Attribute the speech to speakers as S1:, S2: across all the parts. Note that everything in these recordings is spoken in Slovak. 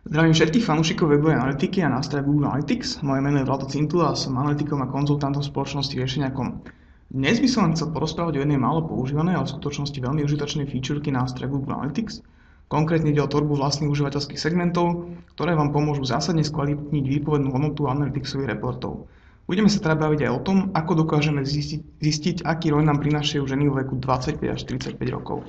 S1: Zdravím všetkých fanúšikov webovej analytiky a nástroja Google Analytics. Moje meno je Vlado Cintula a som analytikom a konzultantom spoločnosti Riešenia.com. Dnes by som vám chcel porozprávať o jednej málo používanej, ale v skutočnosti veľmi užitočnej featurky nástroja Google Analytics. Konkrétne ide o tvorbu vlastných užívateľských segmentov, ktoré vám pomôžu zásadne skvalitniť výpovednú hodnotu analyticsových reportov. Budeme sa teda baviť aj o tom, ako dokážeme zistiť, aký ROI nám prinášajú ženy vo veku 25 až 35 rokov.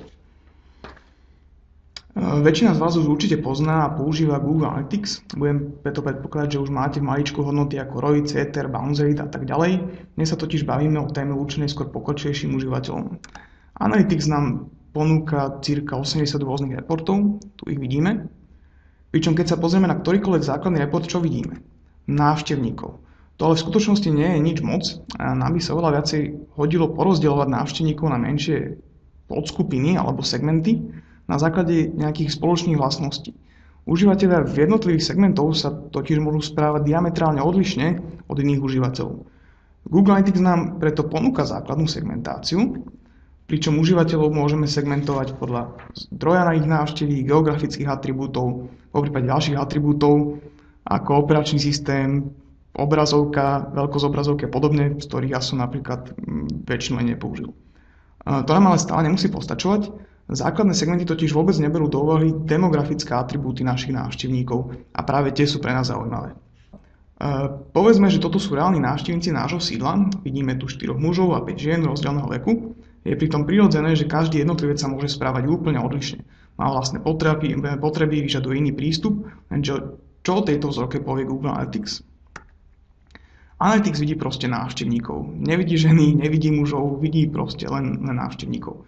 S1: Väčšina z vás už určite pozná a používa Google Analytics. Budem preto predpokladať, že už máte v maličku hodnoty ako ROI, CTR, bounce rate a tak ďalej. Dnes sa totiž bavíme o téme určenej skôr pokročilejším užívateľom. Analytics nám ponúka cirka 80 rôznych reportov, tu ich vidíme. Pričom keď sa pozrieme na ktorýkoľvek základný report, čo vidíme? Návštevníkov. To ale v skutočnosti nie je nič moc a nám by sa oveľa viacej hodilo porozdeľovať návštevníkov na menšie podskupiny alebo segmenty, na základe nejakých spoločných vlastností. Užívateľia v jednotlivých segmentov sa totiž môžu správať diametrálne odlišne od iných užívateľov. Google Analytics nám preto ponúka základnú segmentáciu, pričom užívateľov môžeme segmentovať podľa zdroja na ich návštevy, geografických atribútov, poprípade ďalších atribútov, ako operačný systém, obrazovka, veľkosť obrazovky a podobne, z ktorých ja som napríklad väčšinu nepoužil. To nám ale stále nemusí postačovať. Základné segmenty totiž vôbec neberú do úvahy demografické atribúty našich návštevníkov a práve tie sú pre nás zaujímavé. Povedzme, že toto sú reálni návštevníci nášho sídla, vidíme tu 4 mužov a 5 žien rozdielneho veku. Je pritom prirodzené, že každý jednotlivec sa môže správať úplne odlišne. Má vlastné potreby, vyžaduje iný prístup, lenže čo o tejto vzorke povie Google Analytics? Analytics vidí proste návštevníkov. Nevidí ženy, nevidí mužov, vidí proste len návštevníkov.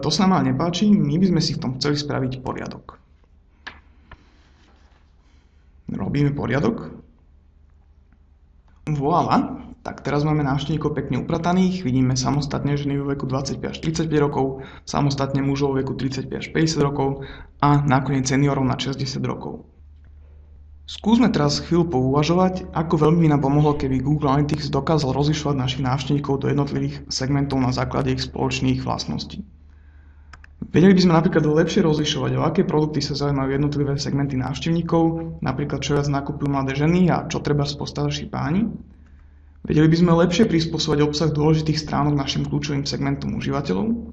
S1: To sa nám ale nepáči, my by sme si v tom chceli spraviť poriadok. Robíme poriadok. Voilà, tak teraz máme návštevníkov pekne uprataných, vidíme samostatne ženy vo veku 25 až 35 rokov, samostatne mužov vo veku 35 až 50 rokov a nakoniec seniorov na 60 rokov. Skúsme teraz chvíľu pouvažovať, ako veľmi by nám pomohlo, keby Google Analytics dokázal rozlišovať našich návštevníkov do jednotlivých segmentov na základe ich spoločných vlastností. Vedeli by sme napríklad lepšie rozlišovať, o aké produkty sa zaujímajú jednotlivé segmenty návštevníkov, napríklad čo viac nakupujú mladé ženy a čo treba postarší páni. Vedeli by sme lepšie prispôsobovať obsah dôležitých stránok našim kľúčovým segmentom užívateľov.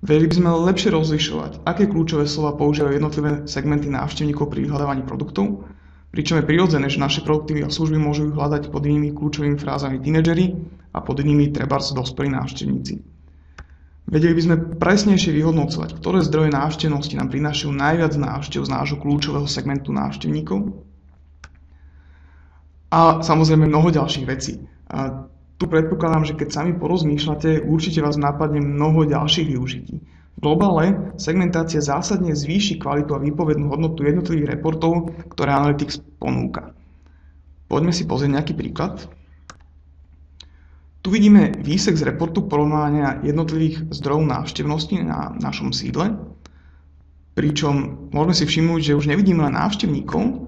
S1: Vedeli by sme lepšie rozlišovať, aké kľúčové slova používajú jednotlivé segmenty návštevníkov pri vyhľadávaní produktov, pričom je prirodzené, že naše produkty a služby môžu vyhľadať pod inými kľúčovými frázami tínedžeri a pod inými trebárs dospelí návštevníci. Vedeli by sme presnejšie vyhodnocovať, ktoré zdroje návštevnosti nám prinášajú najviac návštev z nášho kľúčového segmentu návštevníkov a samozrejme mnoho ďalších vecí. Tu predpokladám, že keď sami porozmýšľate, určite vás napadne mnoho ďalších využití. V globále segmentácia zásadne zvýši kvalitu a výpovednú hodnotu jednotlivých reportov, ktoré Analytics ponúka. Poďme si pozrieť nejaký príklad. Tu vidíme výsek z reportu porovnania jednotlivých zdrojov návštevnosti na našom sídle, pričom môžeme si všimnúť, že už nevidíme len návštevníkov,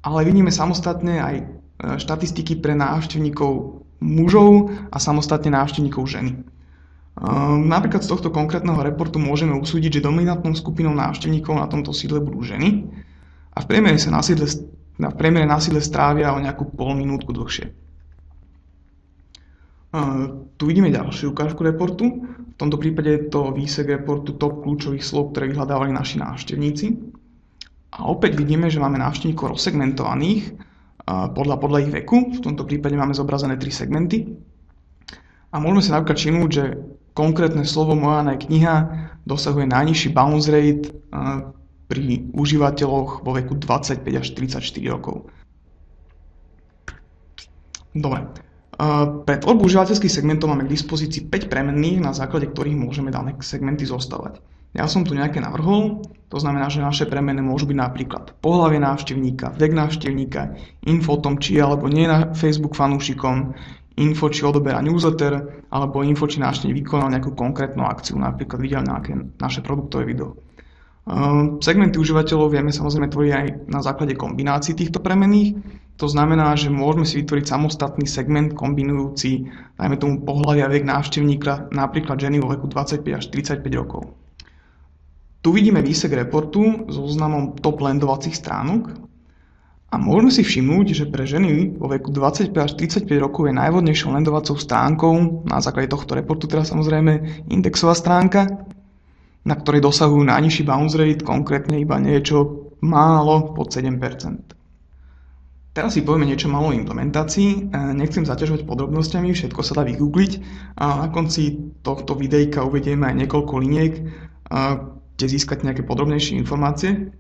S1: ale vidíme samostatne aj štatistiky pre návštevníkov mužov a samostatne návštevníkov ženy. Napríklad z tohto konkrétneho reportu môžeme usúdiť, že dominantnou skupinou návštevníkov na tomto sídle budú ženy a v priemere na sídle strávia o nejakú pol minútku dlhšie. Tu vidíme ďalšiu ukážku reportu. V tomto prípade je to výsek reportu top kľúčových slov, ktoré vyhľadávali naši návštevníci. A opäť vidíme, že máme návštevníkov rozsegmentovaných podľa ich veku. V tomto prípade máme zobrazené 3 segmenty. A môžeme sa napríklad všimnúť, že konkrétne slovo Moja kniha dosahuje najnižší bounce rate pri užívateľoch vo veku 25 až 34 rokov. Dobre. Pre tvorbu užívateľských segmentov máme k dispozícii 5 premenných, na základe ktorých môžeme dané segmenty zostavať. Ja som tu nejaké navrhol, to znamená, že naše premeny môžu byť napríklad pohlavie návštevníka, vek návštevníka, info o tom, či je alebo nie je na Facebook fanúšikom, info, či odoberá newsletter, alebo info, či návštevník vykonal nejakú konkrétnu akciu, napríklad videl nejaké naše produktové video. Segmenty užívateľov vieme samozrejme tvoriť aj na základe kombinácií týchto premenných. To znamená, že môžeme si vytvoriť samostatný segment kombinujúci, dajme tomu pohlavia vek návštevníka, napríklad ženy vo veku 25 až 35 rokov. Tu Tu vidíme výsek reportu so zoznamom top landovacích stránok a môžeme si všimnúť, že pre ženy vo veku 25 až 35 rokov je najvhodnejšou landovacou stránkou, na základe tohto reportu teda samozrejme, indexová stránka, na ktorej dosahujú najnižší bounce rate, konkrétne iba niečo málo pod 7%. Teraz si povieme niečo malo o implementácii. Nechcem zaťažovať podrobnosťami, všetko sa dá vygoogliť. A na konci tohto videjka uvedieme aj niekoľko liniek, kde získať nejaké podrobnejšie informácie.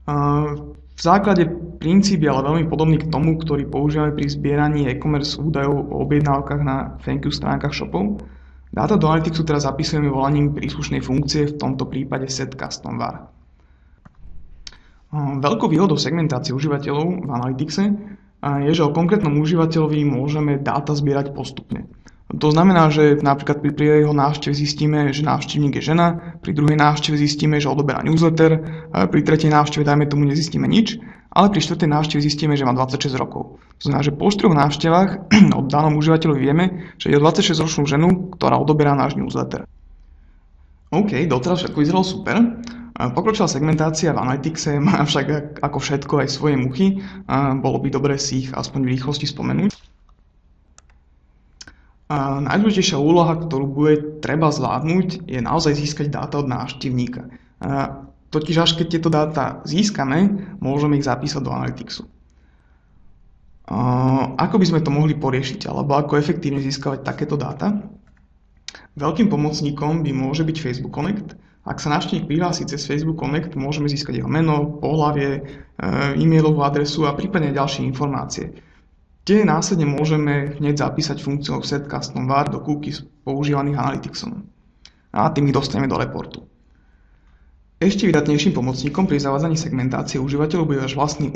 S1: V základe princíp je ale veľmi podobný k tomu, ktorý používame pri zbieraní e-commerce údajov o objednávkach na thank you stránkach shopov. Dáta do Analyticsu teraz zapisujeme volaním príslušnej funkcie, v tomto prípade set custom var. Veľkou výhodou segmentácie užívateľov v Analyticse je, že o konkrétnom užívateľovi môžeme dáta zbierať postupne. To znamená, že napríklad pri jeho návšteve zistíme, že návštevník je žena, pri druhej návšteve zistíme, že odoberá newsletter, pri tretej návšteve dajme tomu nezistíme nič, ale pri štvrtej návšteve zistíme, že má 26 rokov. To znamená, že po 4 návštevách o danom užívateľovi vieme, že je 26-ročnú ženu, ktorá odoberá náš newsletter. OK, doteraz všetko vyzeralo super. Pokročilá segmentácia v Analyticse má však ako všetko aj svoje muchy. Bolo by dobre si ich aspoň v rýchlosti spomenúť. Najdôležitejšia úloha, ktorú bude treba zvládnuť, je naozaj získať dáta od návštevníka. Totiž až keď tieto dáta získame, môžeme ich zapísať do Analyticsu. Ako by sme to mohli poriešiť, alebo ako efektívne získavať takéto dáta? Veľkým pomocníkom by môže byť Facebook Connect. Ak sa návštevník prihlási cez Facebook Connect, môžeme získať jeho meno, pohlavie, e-mailovú adresu a prípadne ďalšie informácie. Tie následne môžeme hneď zapísať funkciou set custom var do cookies používaných Analyticsom. A tým ich dostaneme do reportu. Ešte vydatnejším pomocníkom pri zavádzaní segmentácie užívateľov bude váš vlastný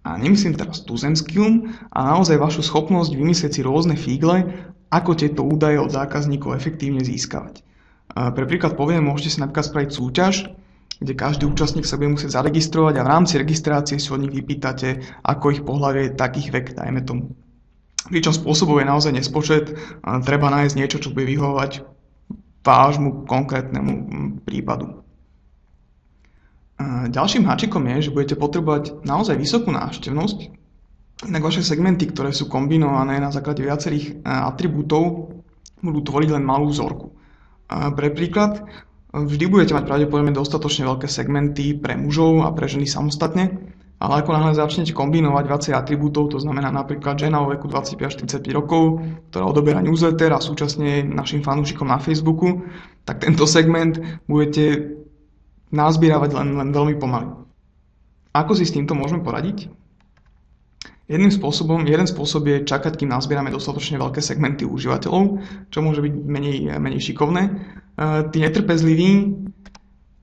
S1: A nemyslím teraz tuzemský a naozaj vašu schopnosť vymyslieť si rôzne fígle, ako tieto údaje od zákazníkov efektívne získavať. Pre príklad poviem, môžete si napríklad spraviť súťaž, kde každý účastník sa bude musieť zaregistrovať a v rámci registrácie si od nich vypýtate, ako ich pohlavie, takých vek, dajme tomu. Pričom spôsobov je naozaj nespočet, treba nájsť niečo, čo bude vyhovovať vášmu konkrétnemu prípadu. Ďalším háčikom je, že budete potrebovať naozaj vysokú návštevnosť, inak vaše segmenty, ktoré sú kombinované na základe viacerých atribútov, budú tvoriť len malú vzorku. Pre príklad, vždy budete mať pravdepodobne dostatočne veľké segmenty pre mužov a pre ženy samostatne, ale ako náhle začnete kombinovať viacej atribútov, to znamená napríklad žena vo veku 25 až 35 rokov, ktorá odoberá newsletter a súčasne je našim fanúšikom na Facebooku, tak tento segment budete nazbieravať len veľmi pomaly. Ako si s týmto môžeme poradiť? Jeden spôsob je čakať, kým nazbierame dostatočne veľké segmenty užívateľov, čo môže byť menej šikovné. Tí netrpezliví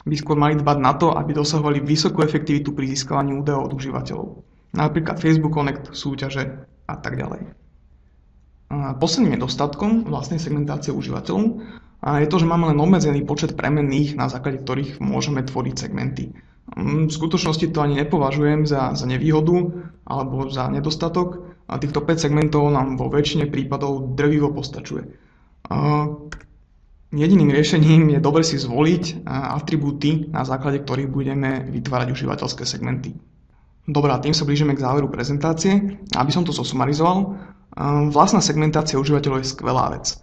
S1: by skôr mali dbať na to, aby dosahovali vysokú efektivitu pri získavaní údajov od užívateľov. Napríklad Facebook Connect, súťaže a tak ďalej. Posledným nedostatkom vlastnej segmentácie užívateľov je to, že máme len obmedzený počet premenných, na základe ktorých môžeme tvoriť segmenty. V skutočnosti to ani nepovažujem za nevýhodu alebo za nedostatok. Týchto 5 segmentov nám vo väčšine prípadov drvivo postačuje. Jediným riešením je dobre si zvoliť atribúty, na základe ktorých budeme vytvárať užívateľské segmenty. Dobre, tým sa blížime k záveru prezentácie. Aby som to zosumarizoval, vlastná segmentácia užívateľov je skvelá vec.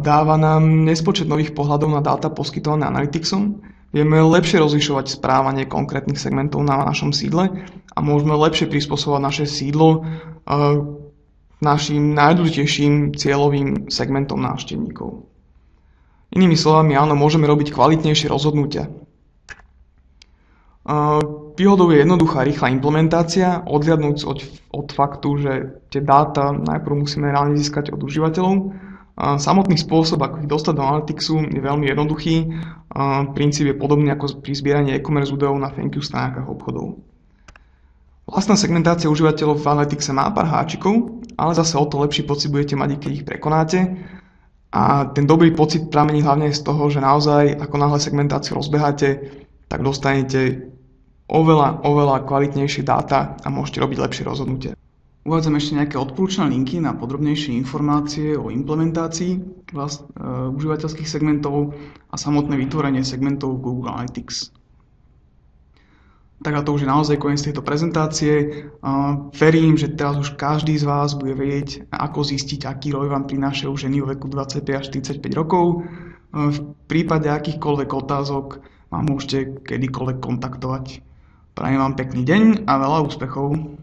S1: Dáva nám nespočet nových pohľadov na dáta poskytované Analyticsom, vieme lepšie rozlišovať správanie konkrétnych segmentov na našom sídle a môžeme lepšie prispôsobovať naše sídlo našim najdôležitejším cieľovým segmentom návštevníkov. Inými slovami, áno, môžeme robiť kvalitnejšie rozhodnutia. Výhodou je jednoduchá rýchla implementácia, odhliadnúť od faktu, že tie dáta najprv musíme reálne získať od užívateľov. Samotný spôsob, ako ich dostať do Analyticsu, je veľmi jednoduchý. Princíp je podobný ako pri zbieraní e-commerce údajov na thank you stránkach obchodov. Vlastná segmentácia užívateľov v Analyticse má pár háčikov, ale zase o to lepší pocit budete mať, keď ich prekonáte. A ten dobrý pocit pramení hlavne z toho, že naozaj, ako náhle segmentáciu rozbeháte, tak dostanete oveľa kvalitnejšie dáta a môžete robiť lepšie rozhodnutie. Uvádzam ešte nejaké odporúčané linky na podrobnejšie informácie o implementácii užívateľských segmentov a samotné vytvorenie segmentov v Google Analytics. Tak a to už je naozaj koniec tejto prezentácie. Verím, že teraz už každý z vás bude vedieť, ako zistiť, aký ROI vám prinášajú ženy vo veku 25 až 45 rokov. V prípade akýchkoľvek otázok ma môžete kedykoľvek kontaktovať. Prajem vám pekný deň a veľa úspechov.